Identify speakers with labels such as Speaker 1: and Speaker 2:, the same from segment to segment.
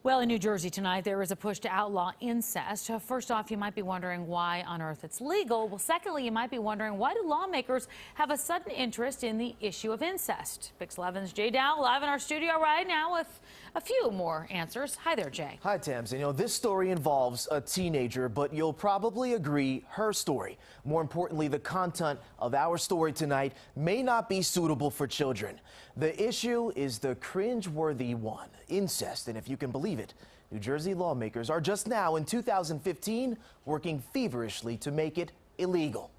Speaker 1: Well, in New Jersey tonight, there is a push to outlaw incest. First off, you might be wondering why on earth it's legal. Well, secondly, you might be wondering why do lawmakers have a sudden interest in the issue of incest? Pix 11's Jay Dow live in our studio right now with a few more answers. Hi there, Jay.
Speaker 2: Hi, Tams. You know, this story involves a teenager, but you'll probably agree her story. More importantly, the content of our story tonight may not be suitable for children. The issue is the cringe-worthy one, incest, and if you can believe it, New Jersey lawmakers are just now in 2015 working feverishly to make it illegal.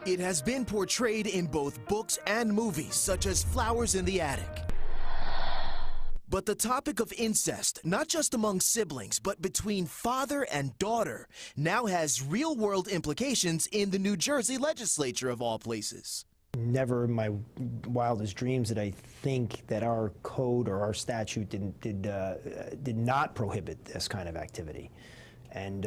Speaker 2: It has been portrayed in both books and movies, such as Flowers in the Attic. But the topic of incest, not just among siblings, but between father and daughter, now has real-world implications in the New Jersey Legislature, of all places.
Speaker 3: Never in my wildest dreams did I think that our code or our statute did not prohibit this kind of activity. And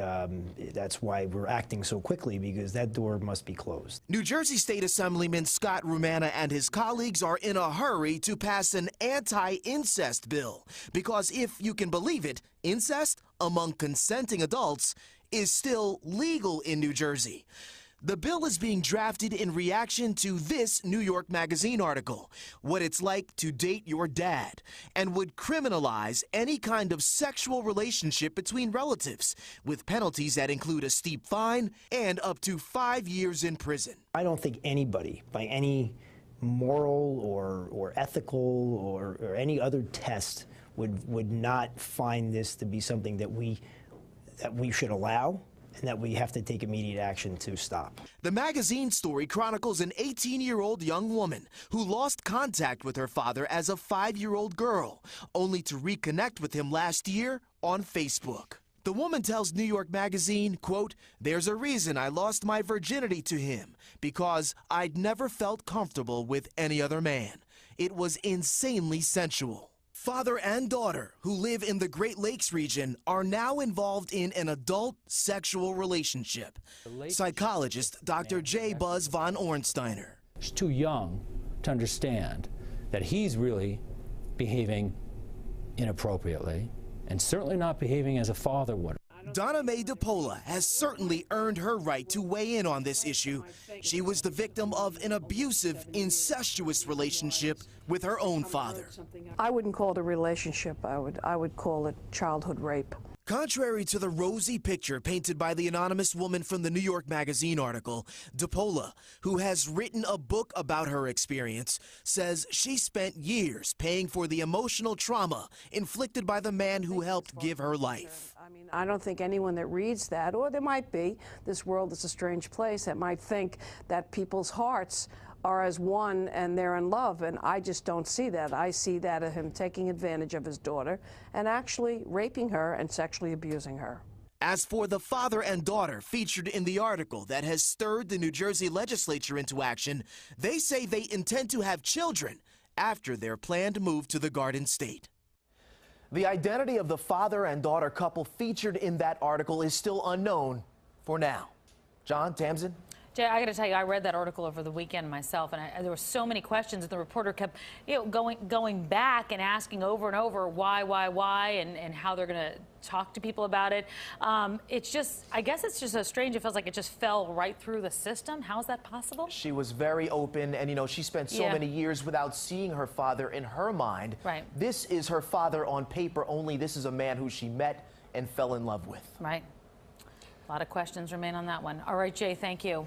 Speaker 3: that's why we're acting so quickly, because that door must be closed.
Speaker 2: New Jersey State Assemblyman Scott Rumana and his colleagues are in a hurry to pass an anti-incest bill, because if you can believe it, incest among consenting adults is still legal in New Jersey. The bill is being drafted in reaction to this New York Magazine article, What It's Like to Date Your Dad, and would criminalize any kind of sexual relationship between relatives, with penalties that include a steep fine and up to 5 years in prison.
Speaker 3: I don't think anybody, by any moral or ethical or any other test, would not find this to be something that we should allow, and that we have to take immediate action to stop.
Speaker 2: The magazine story chronicles an 18-year-old young woman who lost contact with her father as a 5-year-old girl, only to reconnect with him last year on Facebook. The woman tells New York Magazine, quote, "There's a reason I lost my virginity to him, because I'd never felt comfortable with any other man. It was insanely sensual." Father and daughter, who live in the Great Lakes region, are now involved in an adult sexual relationship. Psychologist Dr. J. Buzz von Ornsteiner.
Speaker 4: She's too young to understand that he's really behaving inappropriately and certainly not behaving as a father would.
Speaker 2: Donna Mae DePola has certainly earned her right to weigh in on this issue. She was the victim of an abusive, incestuous relationship with her own father.
Speaker 5: I wouldn't call it a relationship. I would call it childhood rape.
Speaker 2: Contrary to the rosy picture painted by the anonymous woman from the New York Magazine article, DePola, who has written a book about her experience, says she spent years paying for the emotional trauma inflicted by the man who helped give her life.
Speaker 5: I mean, I don't think anyone that reads that, or there might be, this world is a strange place, that might think that people's hearts are as one and they're in love, and I just don't see that. I see that of him taking advantage of his daughter and actually raping her and sexually abusing her.
Speaker 2: As for the father and daughter featured in the article that has stirred the New Jersey Legislature into action, they say they intend to have children after their planned move to the Garden State. The identity of the father and daughter couple featured in that article is still unknown for now. John, Tamsin?
Speaker 1: Jay, I got to tell you, I read that article over the weekend myself, and there were so many questions, and the reporter kept, going back and asking over and over why, and how they're going to talk to people about it. It's just, I guess it's just so strange. It feels like it just fell right through the system. How is that possible?
Speaker 2: She was very open, and she spent so many years without seeing her father. In her mind,
Speaker 1: right.
Speaker 2: This is her father on paper only. This is a man who she met and fell in love with.
Speaker 1: Right. A lot of questions remain on that one. All right, Jay, thank you.